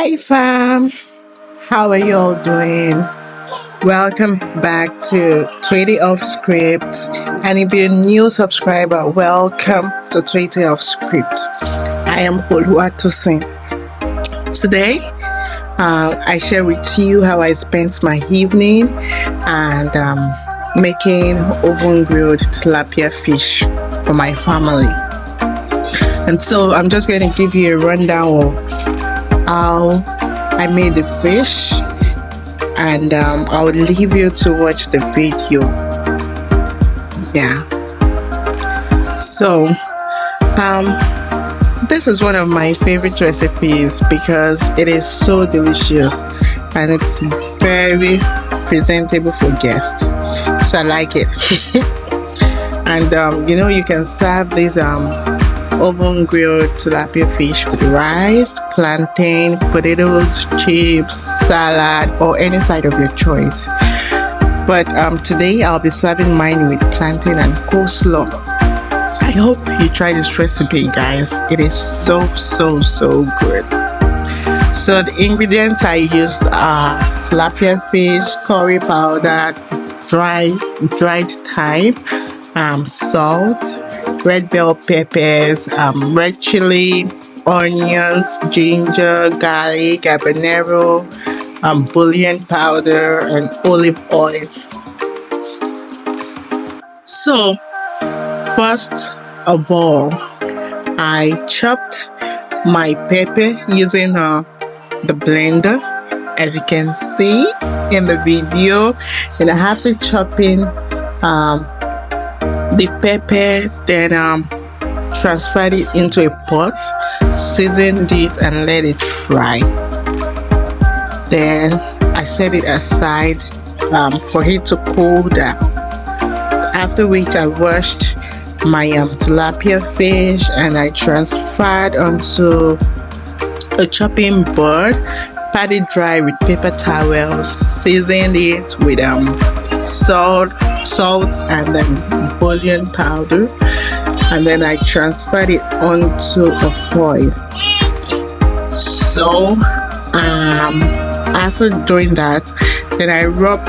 Hi fam, how are you all doing? Welcome back to Tweetie Off Script, and if you're a new subscriber, welcome to Tweetie Off Script. I am Oluwatosin. Today, I share with you how I spent my evening and making oven grilled tilapia fish for my family. And so I'm just going to give you a rundown of how I made the fish, and I'll leave you to watch the video. Yeah. So this is one of my favorite recipes because it is so delicious and it's very presentable for guests. So I like it. And you can serve this oven grilled tilapia fish with rice, plantain, potatoes, chips, salad, or any side of your choice. But today I'll be serving mine with plantain and coleslaw. I hope you try this recipe, guys. It is so good. So the ingredients I used are tilapia fish, curry powder, dried thyme, salt, red bell peppers, red chili, onions, ginger, garlic, habanero, bouillon powder, and olive oil. So first of all, I chopped my pepper using the blender, as you can see in the video. And after chopping the pepper, then transferred it into a pot, seasoned it, and let it fry. Then I set it aside for it to cool down. After which I washed my tilapia fish and I transferred onto a chopping board, pat it dry with paper towels, seasoned it with salt and then bouillon powder, and then I transferred it onto a foil. So after doing that, then I rubbed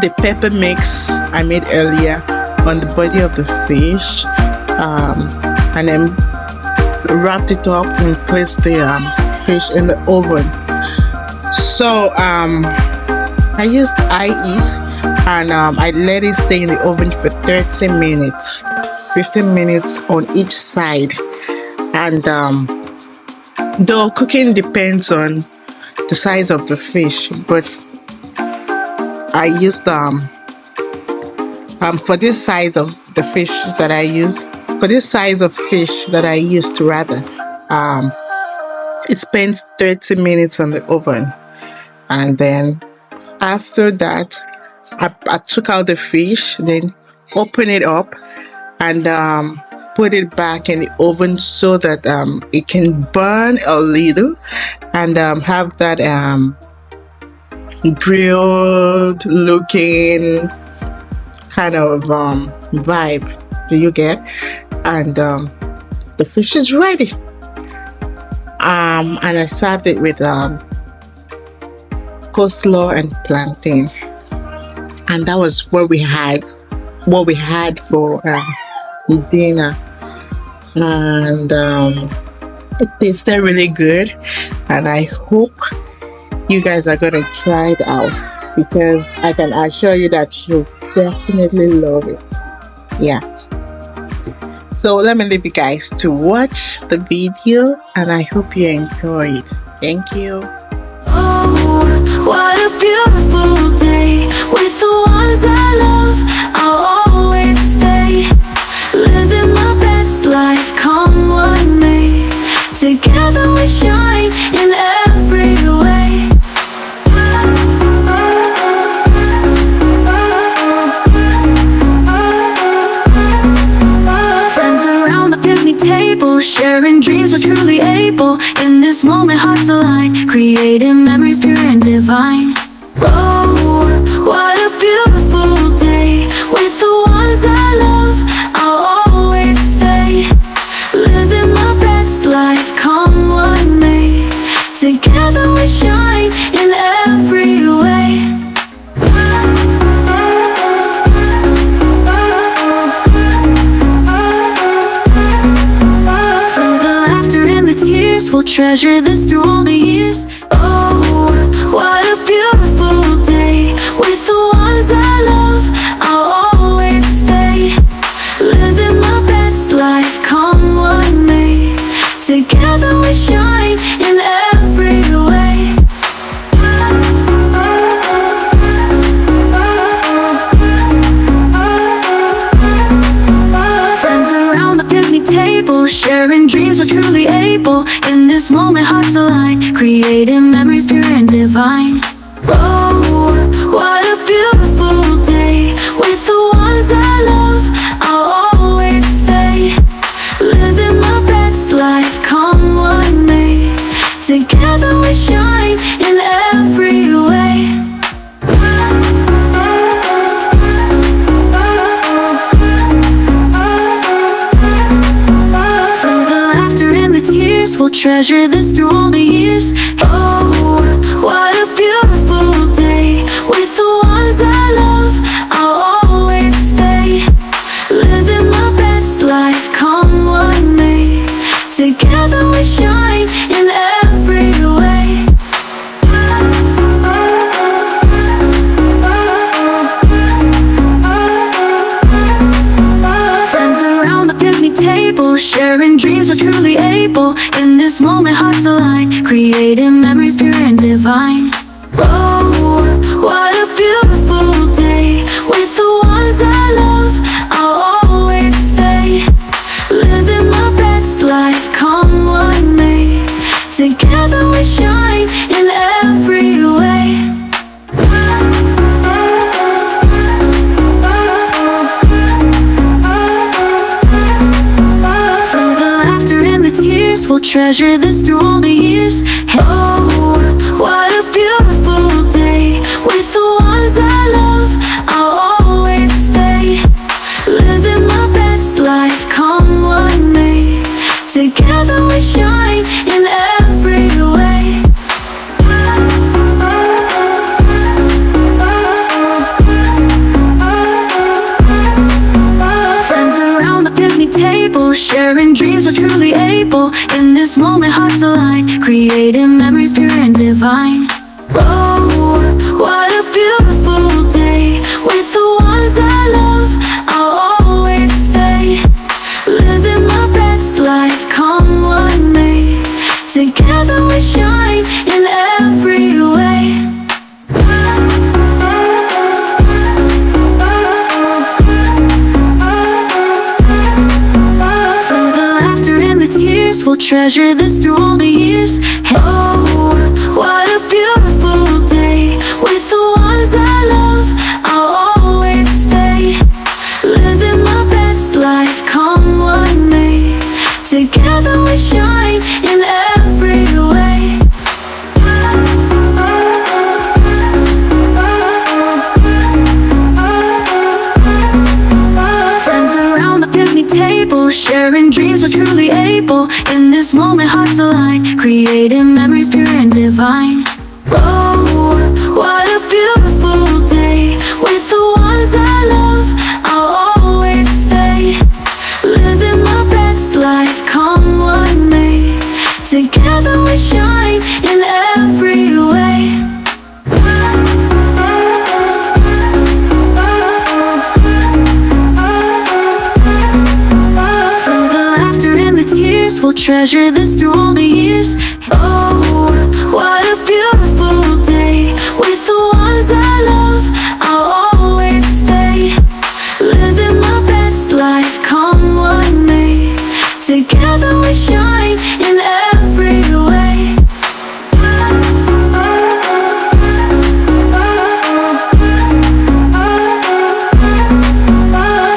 the pepper mix I made earlier on the body of the fish, and then wrapped it up and placed the fish in the oven. So I used heat, and I let it stay in the oven for 30 minutes, 15 minutes on each side. And though cooking depends on the size of the fish, but I used for this size of the fish that I use, it spends 30 minutes on the oven. And then after that, I took out the fish, then opened it up and put it back in the oven so that it can burn a little and have that grilled looking kind of vibe. Do you get? And the fish is ready. And I served it with coleslaw and plantain, and that was what we had for dinner. And it tasted really good, and I hope you guys are gonna try it out, because I can assure you that you'll definitely love it. Yeah. So let me leave you guys to watch the video, and I hope you enjoy it. Thank you. Oh, what a beautiful day with the ones I love. I'll always stay, living my best life, come what may. Together we shine in every way. Friends around the picnic table, sharing dreams, we're truly able. In this moment, hearts align, creating memories pure and divine. Oh, what a beautiful day with the ones I love. I'll always stay, living my best life, come what may. treasure this through all the years. Oh, what a beautiful day. With the ones I love, I'll always stay. Living my best life, come what may. Together we shine in every way. Friends around the picnic table, sharing dreams we're truly able. In this moment hearts align, creating memories pure and divine. Oh, what a beautiful day. With the ones I love, I'll always stay. Living my best life, come what may. Together we shine in every way. From the laughter and the tears, we'll treasure this through all the years. Oh, what a beautiful day. With the ones I love, I'll always stay. Living my best life, come what may. Together we shine in every way. Friends around the picnic table, sharing dreams we're truly able. In this moment hearts align, creating memories pure and divine. Oh, what a beautiful day. With the ones I love, I'll always stay. Living my best life, come what may. Together we shine in every way. From the laughter and the tears, we'll treasure this through all the years. Oh, what a beautiful day. With the ones I love, I'll always stay. Living my best life, come what may. Together we shine in every way. Friends around the picnic table, sharing dreams we're truly able. In this moment hearts align, creating memories pure and divine. Oh, what a beautiful day. With the ones I love, I'll always stay. Living my best life, come what may. Together we shine in every way. From the laughter and the tears, we'll treasure this through all the years. Oh, what a beautiful day. With the ones I love, I'll always stay. Living my best life, come what may. Together we shine in every way. Friends around the picnic table, sharing dreams we're truly able. In this moment hearts align, creating memories pure and divine. Oh, what a beautiful day. With the ones I love, I'll always stay. Living my best life, come what may. Together we shine in every way. From the laughter and the tears, we'll treasure this through all the years. Oh, what a beautiful day. With the ones I love, I'll always stay. Living my best life, come what may. Together we shine in every way.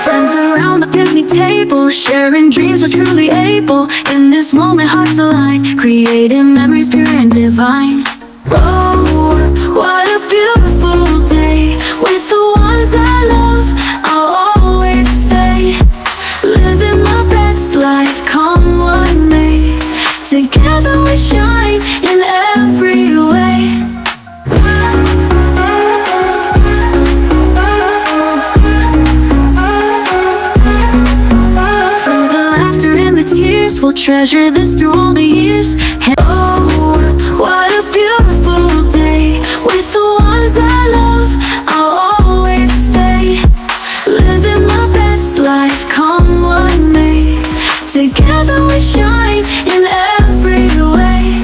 Friends around the picnic table, sharing dreams we're truly able. In this moment hearts align, creating memories pure and divine. Oh, what a beautiful day. With the ones I love, I'll always stay. Living my best life, come what may. Together we shine in every way. From the laughter and the tears, we'll treasure this through all the years. And oh, what a beautiful day. With the ones I love, I'll always stay. Living my best life, come what may. Together we shine in every way.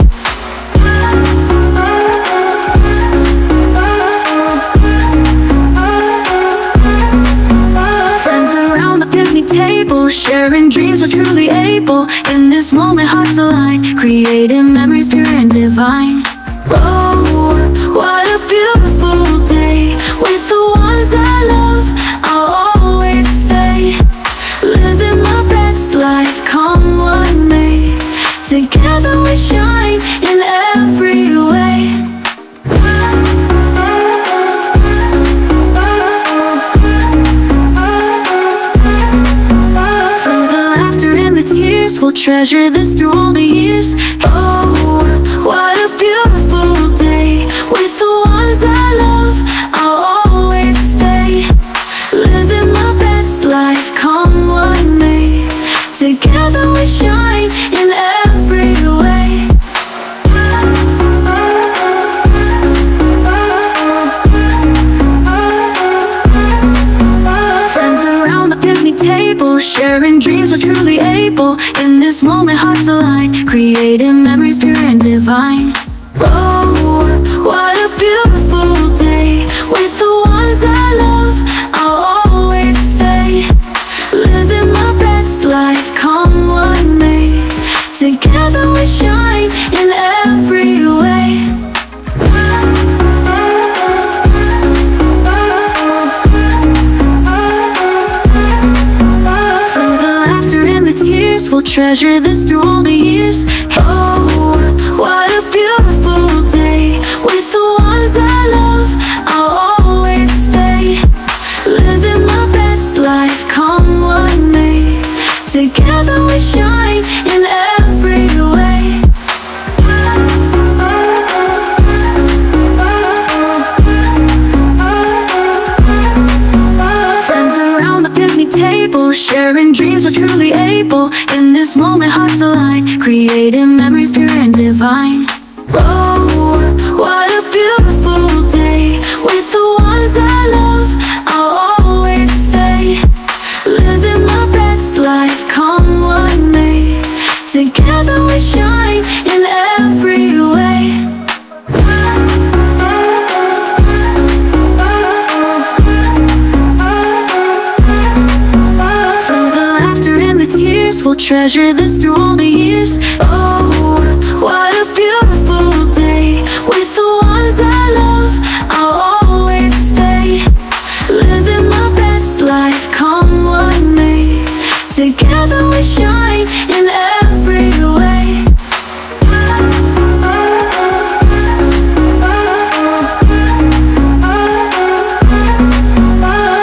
Friends around the picnic table, sharing dreams we're truly able. In this moment hearts align, creating memories pure and divine. Oh, what a beautiful day. With the ones I love, I'll always stay. Living my best life, come what may. Together we shine in every way. From the laughter and the tears, we'll treasure this through all the years. Oh, what a beautiful day. With the ones I love, I'll always stay. Living my best life, come what may. Together we shine in every way. Friends around the picnic table, sharing dreams we're truly able. In this moment hearts align, creating memories pure and divine. Oh, what a beautiful day. With the ones I love, I'll always stay. Living my best life, come what may. Together we shine in every way. From the laughter and the tears, we'll treasure this through all the years. Oh, what a beautiful day. With the ones I love, I'll always stay. Living my best life, come what may. Together we shine in every way. Friends around the picnic table, sharing dreams we're truly able. In this moment hearts align, creating memories pure and divine. Oh, what a beautiful day. With the ones I love, I'll always stay. Living my best life, come what may. Together we shine in every way. From the laughter and the tears, we'll treasure this through all the years. Oh, what a beautiful day. With the ones I love, I'll always stay. Living my best life, come what may. Together we shine in every way.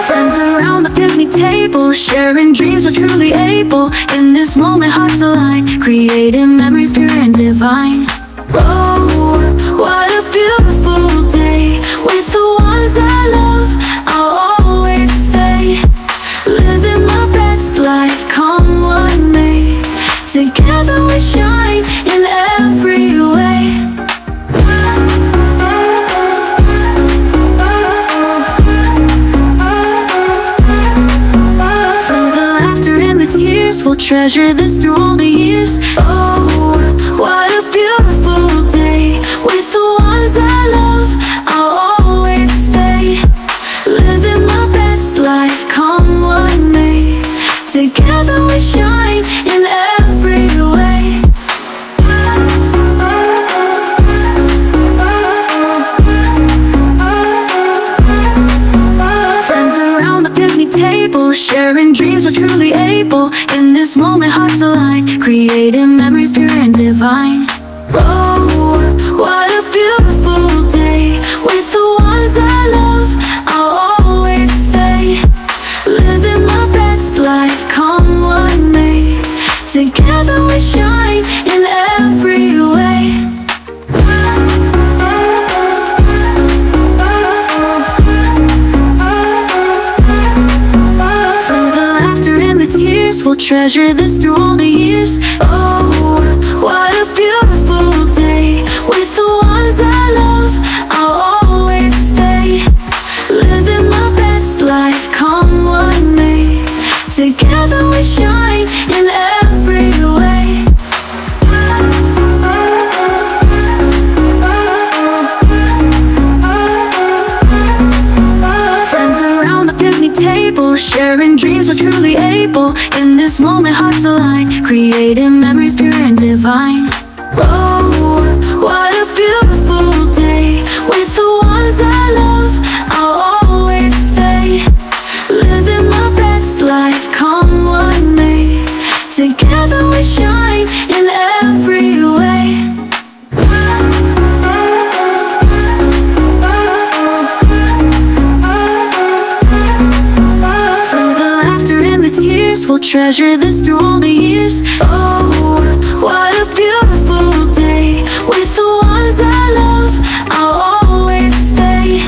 Friends around the picnic table, sharing dreams we're truly able. In this moment hearts align, creating memories pure and divine. Oh, what a beautiful day. With the ones I love, I'll always stay. Living my best life, come what may. Together we shine in every way. From the laughter and the tears, we'll treasure this through all the years. Oh, what a beautiful day. With the ones I love, I'll always stay. Living my best life, come what may. Together we shine in every way. Friends around the picnic table, sharing dreams we're truly able. In this moment hearts align, creating memories pure and divine. Oh, what a beautiful day. With the ones I love, I'll always stay. Living my best life, come what may. Together we shine in every way. we'll treasure this through all the years. Oh, what a beautiful day. With the ones I love, I'll always stay. Living my best life, come what may. Together we shine in every way. Friends around the picnic table, sharing dreams we're truly able. In this moment hearts align, creating memories pure and divine. Oh, what a beautiful day. With the ones I love, I'll always stay. Living my best life, come what may. Together we shine in every way. From the laughter and the tears, we'll treasure this through all the years. Oh, what a beautiful day. With the ones I love, I'll always stay.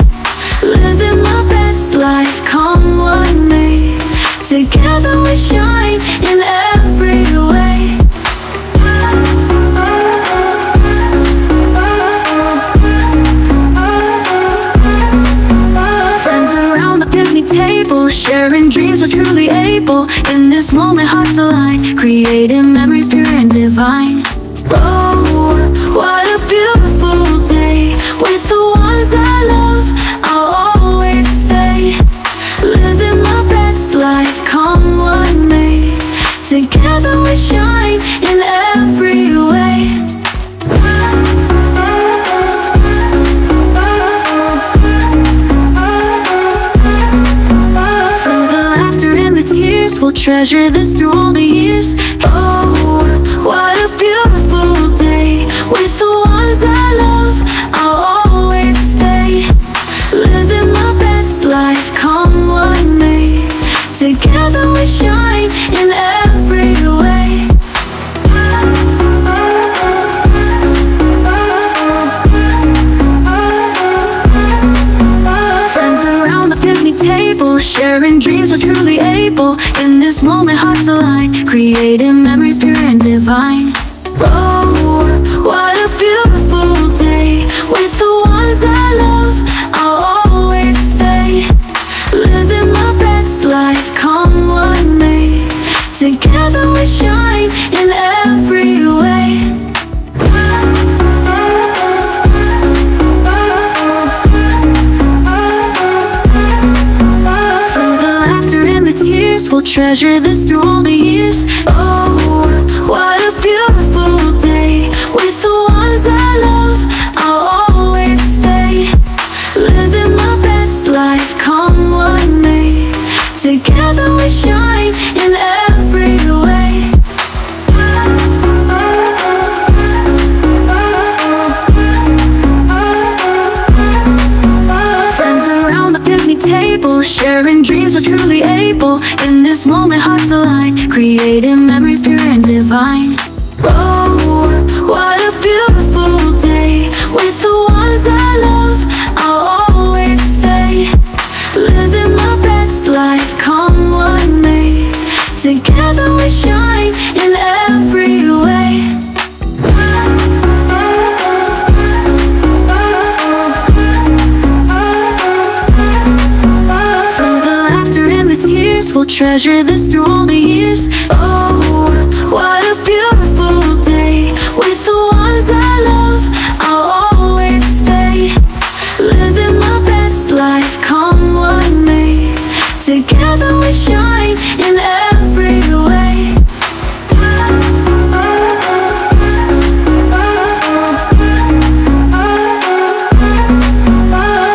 Living my best life, come what may. Together we shine in every way. Friends around the picnic table, sharing dreams we're truly able. In this moment hearts align, creating memories pure and divine. Oh, what a beautiful day. With the ones I love, I'll always stay. Living my best life, come what may. Together we shine in every way. From the laughter and the tears, we'll treasure this through all the years. Oh, what a beautiful day. With the ones I love, I'll always stay. Living my best life, come what may. Together we shine in every way. Friends around the picnic table, sharing dreams we're truly able. In this moment hearts align, creating memories pure and divine. Oh, what a beautiful day. With the ones I love, I'll always stay. Living my best life, come what may. Together we shine in every way. From the laughter and the tears, we'll treasure this through all the years. Oh, what a beautiful day. With the ones I love, I'll always stay. Living my best life, come what may. Together we shine in every way. Friends around the picnic table, sharing dreams we're truly able. In this moment hearts align, creating memories pure and divine. Oh, what a beautiful day. With the ones I love, I'll always stay. Living my best life, come what may. Together we shine in every way. From the laughter and the tears, we'll treasure this through all the years. Oh, what a beautiful day. With the ones I love, I'll always stay. Living my best life, come what may. Together we shine in every way.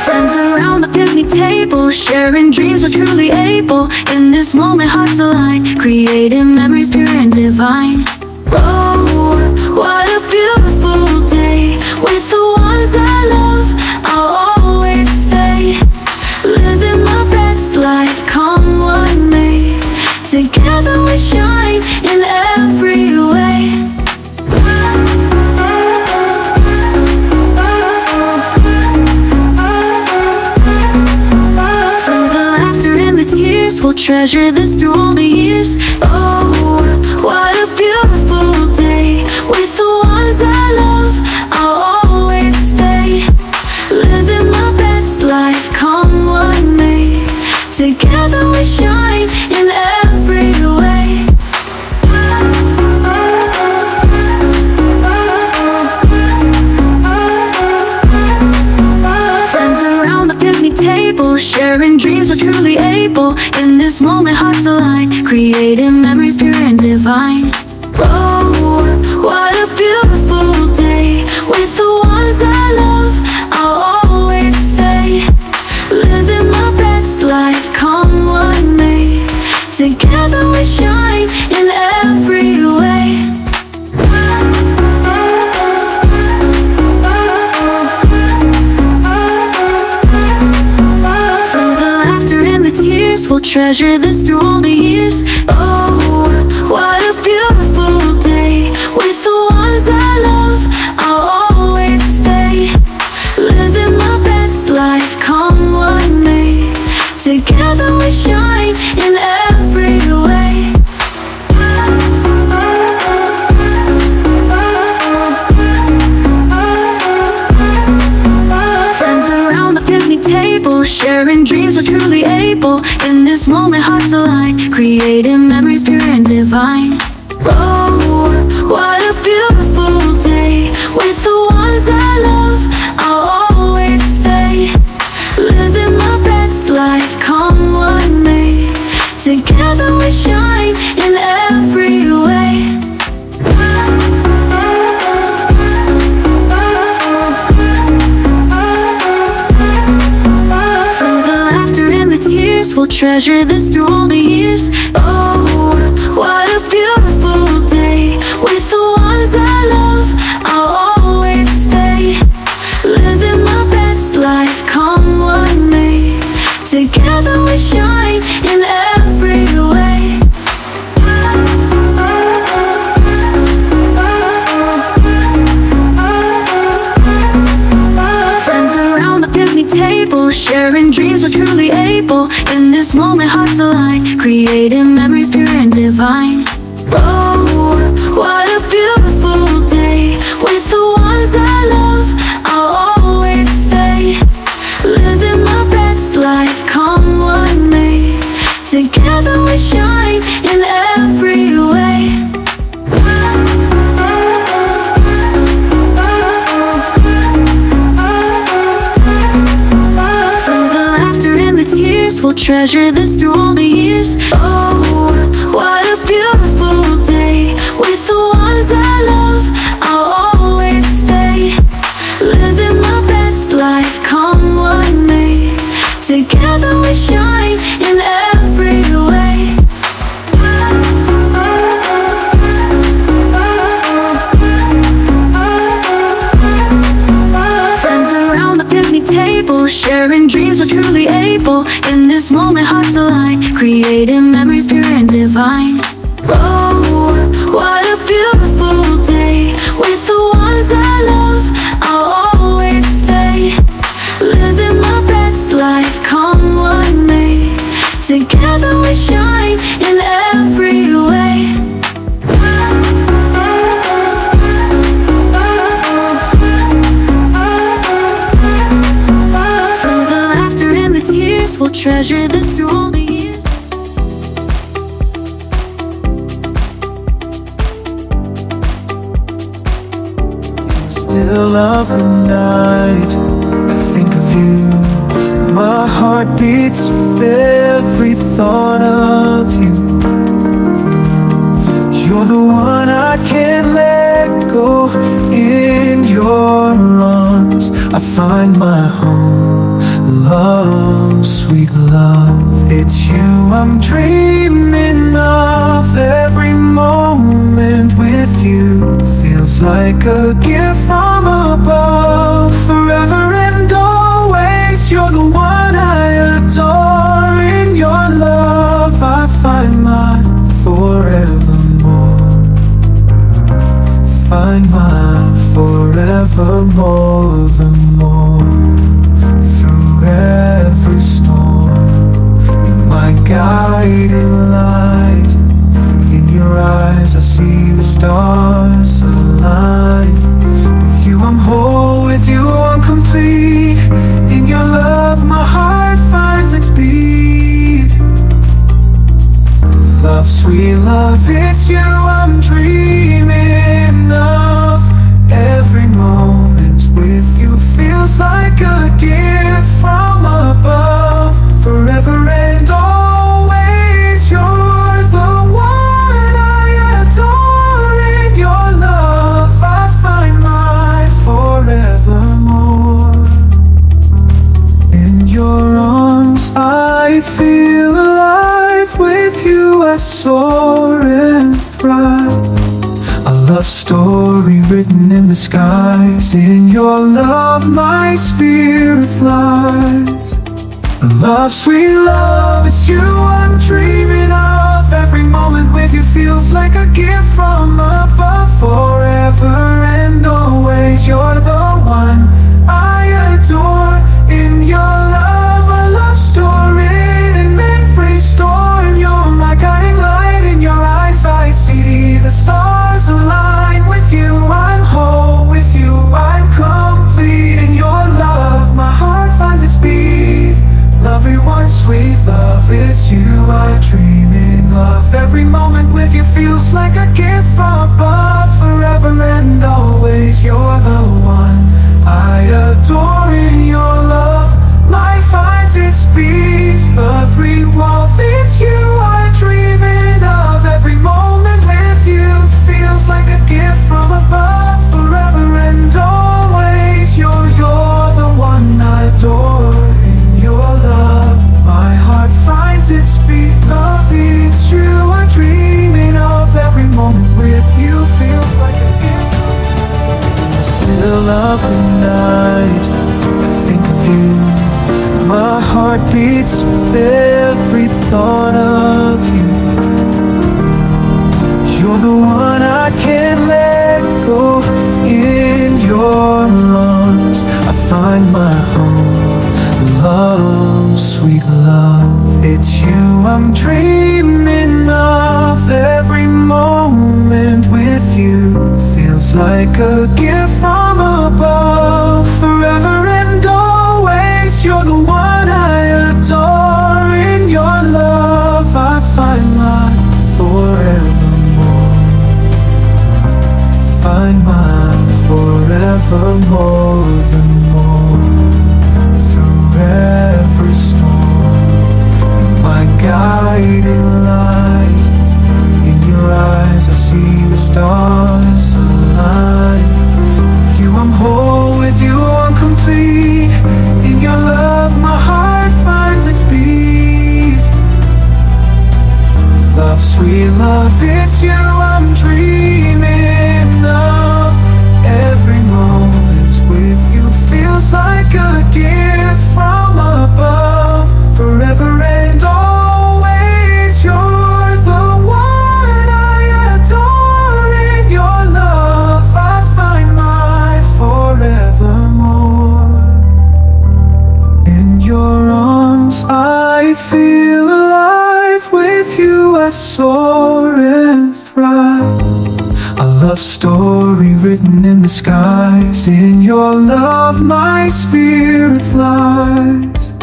Friends around the picnic table, sharing dreams we're truly able. In this moment hearts align, creating memories pure and divine. Oh, what a beautiful day. With the ones I love, I'll always stay. Living my best life, come what may. Together we shine in every way. tears. We'll treasure this through all the years. Oh, what a beautiful day. With the ones I love, I'll always stay. Living my best life, come what may. Together we shine in every way. Friends around the picnic table, sharing dreams we're truly able. In this moment hearts align, creating memories pure and divine. Oh, what a beautiful day. With the ones I love, I'll always stay. Living my best life, come what may. Together we shine in every way. From the laughter and the tears, we'll treasure this through all the years. Oh, what a beautiful day. With the ones I love, I'll always stay. Living my best life, come what may. Together we shine in every way. Friends around the picnic table, sharing dreams we're truly able. In this moment hearts align, creating memories pure and divine. Oh, what a beautiful day. With the ones I love, I'll always stay. Living my best life, come what may. Together we shine in every way. From the laughter and the tears, we'll treasure this through all the years. Oh, what a beautiful day. With the ones I love, I'll always stay. Living my best life, come what may. Together we shine in every way. Friends around the picnic table, sharing dreams we're truly able. In this moment hearts align, creating memories pure and divine. Oh, what a beautiful day. With the ones I love, I'll always stay. Living my best life, come what may. Together we shine in every way. From the laughter and the tears, we'll treasure this through all the years. Oh, what a beautiful day. With the ones I love, I'll always stay. Living my best life, come what may. Together we shine in every way. Friends around the picnic table, sharing dreams we're truly able. In this moment hearts align, creating memories pure and divine. Oh, what a beautiful day. With the ones I love, I'll always stay. Living my best life, come what may. Together we shine in every way. From the laughter and the tears, we'll treasure this through all the years. Still of the night, I think of you. My heart beats with every thought of you. You're the one I can't let go. In your arms I find my home. Love, sweet love, it's you I'm dreaming of. Every moment with you feels like a gift from above. Forever and always, you're the one I adore. In your love I find my forevermore. Find my forevermore, the more. Through every storm, my God. guiding light. In your eyes I see the stars align. With you I'm whole, with you I'm complete. In your love my heart finds its beat. Love, sweet love, it's you I'm dreaming of. Every moment with you feels like a gift from above. Forever and always, you're the one I adore. In your love I find my forevermore. In your arms I feel alive. With you I soar and thrive. A love story written in the skies. In your love my spirit flies. Love, sweet love, it's you I'm dreaming of. Every moment with you feels like a gift from above. Forever and always, you're the one I adore. In your love, a love story in mid-free storm. You're my guiding light. In your eyes I see the stars align. With you I'm whole, with you I'm complete. In your love my heart finds its beat. Everyone, sweet love, it's you I'm dreaming of. Every moment with you feels like a gift from above. Forever and always, you're the one I adore. In your love my finds its beat. Every wall fits you I'm dreaming of. Every moment with you feels like a gift from above. Forever and always, you're the one I adore. Your love, my heart finds its beat. Love, it's you I'm dreaming of. Every moment with you feels like a gift. I still of the night, I think of you. My heart beats with every thought of you. You're the one I can't let go. In your arms I find my home. Love, sweet love, it's you I'm dreaming of. Every moment with you feels like a gift from above. Forever and always, you're the one I adore. In your love I find my forevermore. Find my forevermore, the more. Every storm, you're my guiding light. In your eyes I see the stars align. With you I'm whole, with you I'm complete. In your love my heart finds its beat. Love, sweet love, it's you I'm dreaming of. Every moment with you feels like a gift from above. Forever and always, you're the one I adore. In your love I find my forevermore. In your arms I feel alive. With you I soar and thrive. A love story written in the skies. In your love my spirit flies.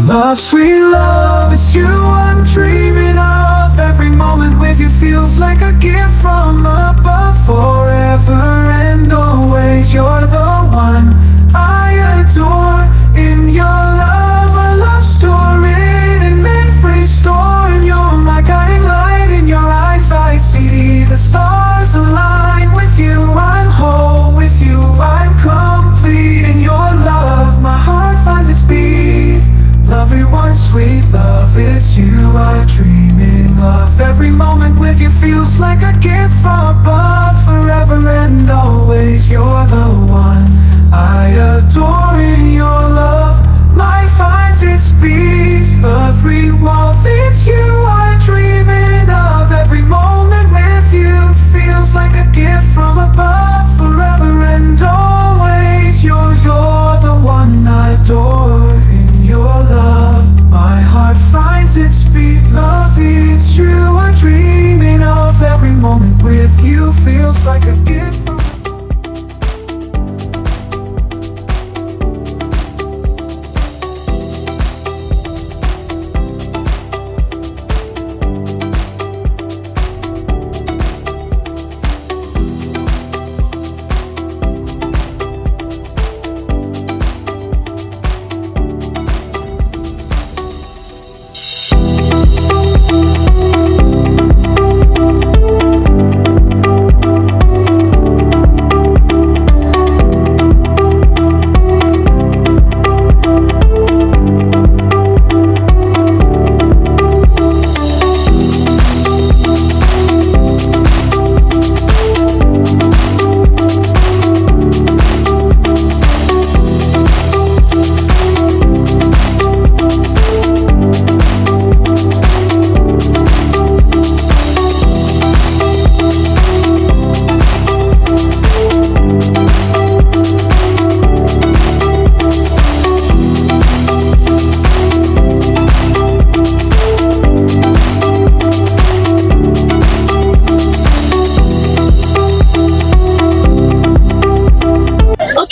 Love, sweet love, it's you I'm dreaming of. Every moment with you feels like a gift from above. Forever and always, you're the one I adore. In your love, a love story in mid-free storm. You're my guiding light. In your eyes I see the stars align. With you I'm whole, with you I'm complete. In your love my heart finds its beat. Everyone, sweet love, it's you I'm dreaming of. Every moment with you feels like a gift from above. Forever and always, you're the one I adore. In your love my finds its beat. Every wall fits you I'm dreaming of. Every moment with you feels like a gift from above. Forever and always, you're the one I adore. In your love my heart finds its beat. Love, It's like a gift from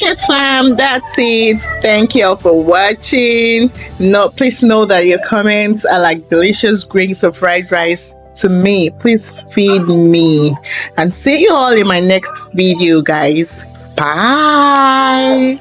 Okay, fam, that's it. Thank you all for watching. No, please know that your comments are like delicious grains of fried rice to me. Please feed me, and see you all in my next video, guys. Bye.